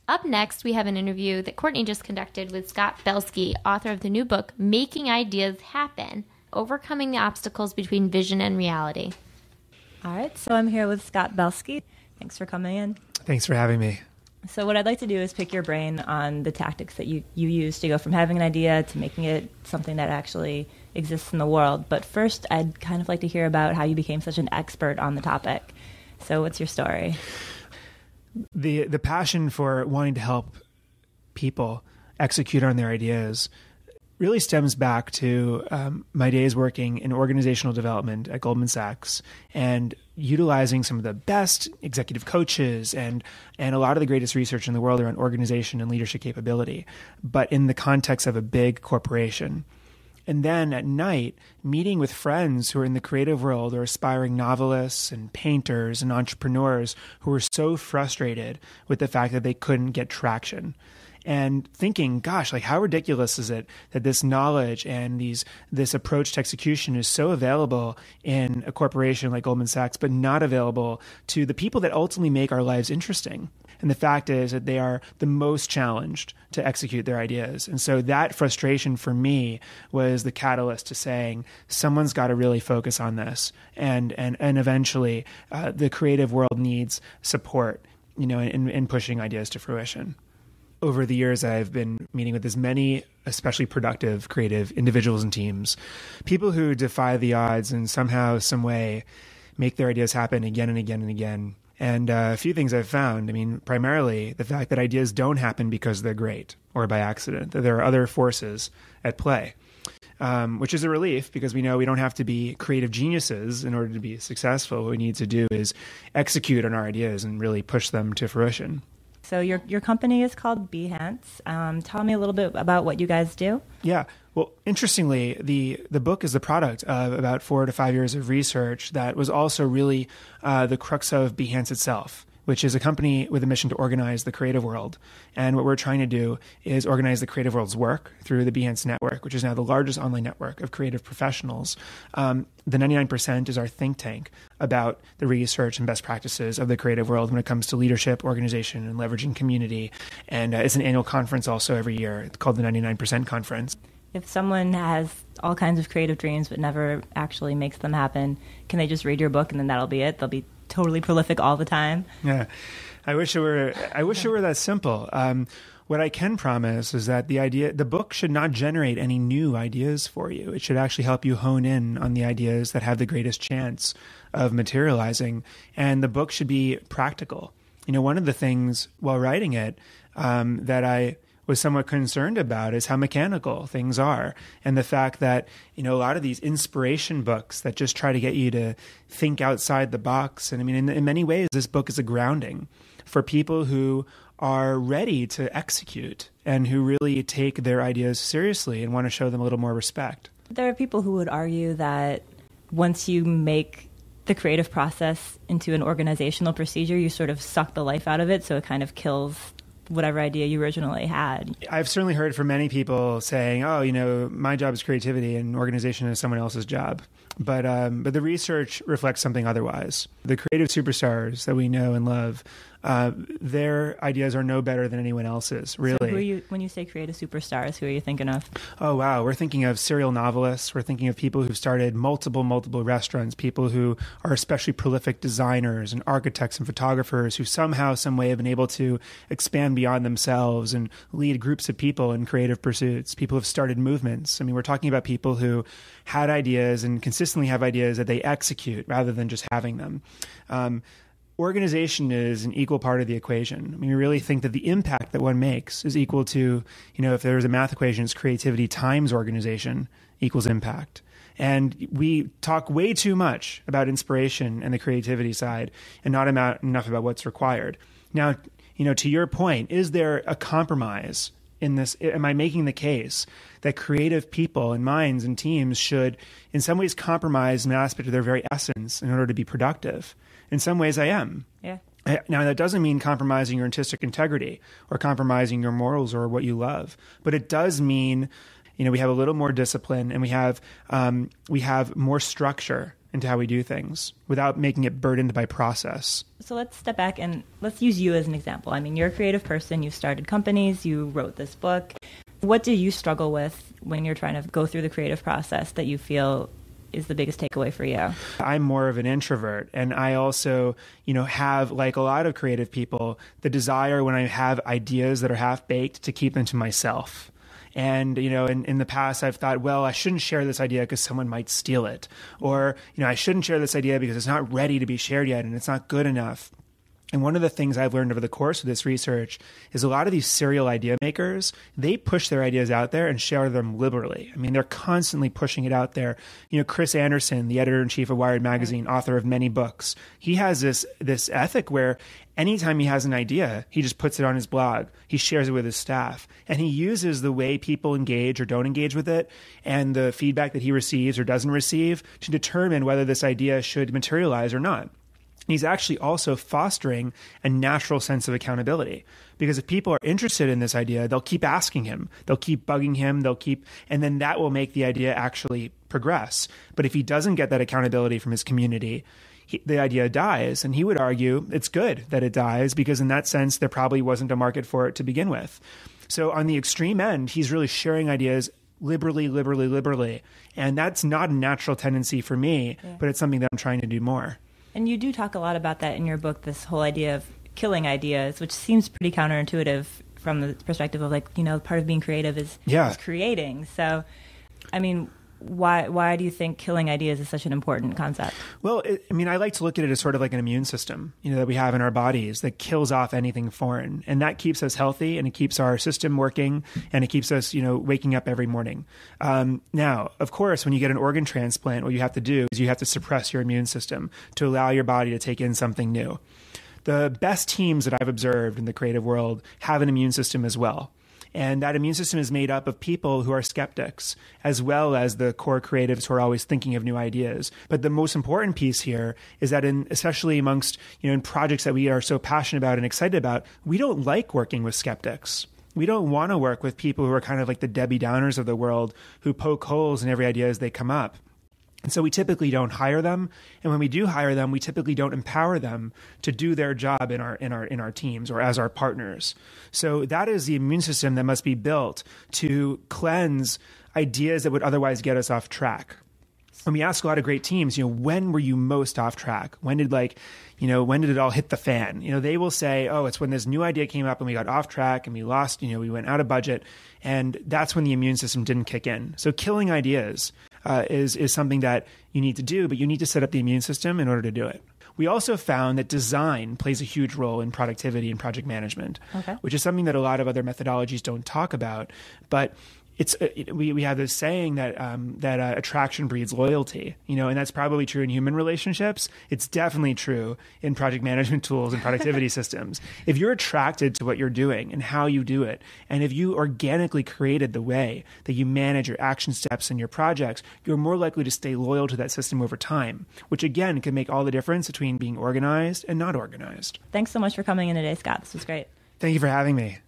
Up next, we have an interview that Courtney just conducted with Scott Belsky, author of the new book, Making Ideas Happen, Overcoming the Obstacles Between Vision and Reality. All right, so I'm here with Scott Belsky. Thanks for coming in. Thanks for having me. So what I'd like to do is pick your brain on the tactics that you use to go from having an idea to making it something that actually exists in the world. But first, I'd kind of like to hear about how you became such an expert on the topic. So what's your story? The passion for wanting to help people execute on their ideas really stems back to my days working in organizational development at Goldman Sachs and utilizing some of the best executive coaches and a lot of the greatest research in the world around organization and leadership capability, but in the context of a big corporation. And then at night, meeting with friends who are in the creative world or aspiring novelists and painters and entrepreneurs who were so frustrated with the fact that they couldn't get traction. And thinking, gosh, like how ridiculous is it that this knowledge and this approach to execution is so available in a corporation like Goldman Sachs, but not available to the people that ultimately make our lives interesting. And the fact is that they are the most challenged to execute their ideas. And so that frustration for me was the catalyst to saying, someone's got to really focus on this. And eventually the creative world needs support, in pushing ideas to fruition. Over the years, I've been meeting with as many especially productive, creative individuals and teams, people who defy the odds and somehow, some way make their ideas happen again and again and again. And a few things I've found, primarily the fact that ideas don't happen because they're great or by accident, that there are other forces at play, which is a relief because we know we don't have to be creative geniuses in order to be successful. What we need to do is execute on our ideas and really push them to fruition. So your company is called Behance. Tell me a little bit about what you guys do. Yeah. Well, interestingly, the book is the product of about 4 to 5 years of research that was also really the crux of Behance itself, which is a company with a mission to organize the creative world. And what we're trying to do is organize the creative world's work through the Behance Network, which is now the largest online network of creative professionals. The 99% is our think tank about the research and best practices of the creative world when it comes to leadership, organization, and leveraging community. And it's an annual conference also every year. It's called the 99% Conference. If someone has all kinds of creative dreams but never actually makes them happen, can they just read your book and then that'll be it? They'll be totally prolific all the time? Yeah. I wish it were that simple. What I can promise is that the book should not generate any new ideas for you. It should actually help you hone in on the ideas that have the greatest chance of materializing. And the book should be practical. One of the things while writing it that I was somewhat concerned about is how mechanical things are. And the fact that, a lot of these inspiration books that just try to get you to think outside the box. And in many ways, this book is a grounding for people who are ready to execute and who really take their ideas seriously and want to show them a little more respect. There are people who would argue that once you make the creative process into an organizational procedure, you sort of suck the life out of it, so it kind of kills whatever idea you originally had. I've certainly heard from many people saying, my job is creativity and organization is someone else's job. But the research reflects something otherwise. The creative superstars that we know and love, their ideas are no better than anyone else's, really. So when you say creative superstars, who are you thinking of? Oh, wow. We're thinking of serial novelists. We're thinking of people who've started multiple restaurants, people who are especially prolific designers and architects and photographers who somehow, some way have been able to expand beyond themselves and lead groups of people in creative pursuits. People have started movements. We're talking about people who had ideas and consistently have ideas that they execute rather than just having them. Organization is an equal part of the equation. We really think that the impact that one makes is equal to, if there's a math equation, it's creativity times organization equals impact. And we talk way too much about inspiration and the creativity side and not enough about what's required. Now, to your point, is there a compromise in this? Am I making the case that creative people and minds and teams should in some ways compromise an aspect of their very essence in order to be productive? In some ways I am. Yeah. Now, that doesn't mean compromising your artistic integrity or compromising your morals or what you love, but it does mean, we have a little more discipline and we have more structure into how we do things without making it burdened by process. So let's step back and let's use you as an example. I mean, you're a creative person. You've started companies. You wrote this book. What do you struggle with when you're trying to go through the creative process that you feel is the biggest takeaway for you? I'm more of an introvert, and I also, have, like a lot of creative people, the desire when I have ideas that are half-baked to keep them to myself. And, in the past, I've thought, well, I shouldn't share this idea because someone might steal it. Or, I shouldn't share this idea because it's not ready to be shared yet and it's not good enough. And one of the things I've learned over the course of this research is a lot of these serial idea makers, they push their ideas out there and share them liberally. I mean, they're constantly pushing it out there. Chris Anderson, the editor-in-chief of Wired Magazine, author of many books, he has this ethic where anytime he has an idea, he just puts it on his blog. He shares it with his staff. And he uses the way people engage or don't engage with it and the feedback that he receives or doesn't receive to determine whether this idea should materialize or not. He's actually also fostering a natural sense of accountability, because if people are interested in this idea, they'll keep asking him, they'll keep bugging him, and then that will make the idea actually progress. But if he doesn't get that accountability from his community, the idea dies. And he would argue it's good that it dies, because in that sense, there probably wasn't a market for it to begin with. So on the extreme end, he's really sharing ideas liberally. And that's not a natural tendency for me, but it's something that I'm trying to do more. And you do talk a lot about that in your book, this whole idea of killing ideas, which seems pretty counterintuitive from the perspective of part of being creative is creating. So, I mean, why do you think killing ideas is such an important concept? Well, I like to look at it as sort of like an immune system, that we have in our bodies that kills off anything foreign. And that keeps us healthy, and it keeps our system working, and it keeps us, waking up every morning. Now, of course, when you get an organ transplant, what you have to do is you have to suppress your immune system to allow your body to take in something new. The best teams that I've observed in the creative world have an immune system as well. And that immune system is made up of people who are skeptics, as well as the core creatives who are always thinking of new ideas. But the most important piece here is that especially amongst, in projects that we are so passionate about and excited about, we don't like working with skeptics. We don't want to work with people who are kind of like the Debbie Downers of the world, who poke holes in every idea as they come up. And so we typically don't hire them. And when we do hire them, we typically don't empower them to do their job in our teams or as our partners. So that is the immune system that must be built to cleanse ideas that would otherwise get us off track. When we ask a lot of great teams, when were you most off track? When did it all hit the fan? They will say, oh, it's when this new idea came up and we got off track and we lost, we went out of budget. And that's when the immune system didn't kick in. So killing ideas is something that you need to do, but you need to set up the immune system in order to do it. We also found that design plays a huge role in productivity and project management, which is something that a lot of other methodologies don't talk about. But we have this saying that attraction breeds loyalty, and that's probably true in human relationships. It's definitely true in project management tools and productivity systems. If you're attracted to what you're doing and how you do it, and if you organically created the way that you manage your action steps and your projects, you're more likely to stay loyal to that system over time, which again can make all the difference between being organized and not organized. Thanks so much for coming in today, Scott. This was great. Thank you for having me.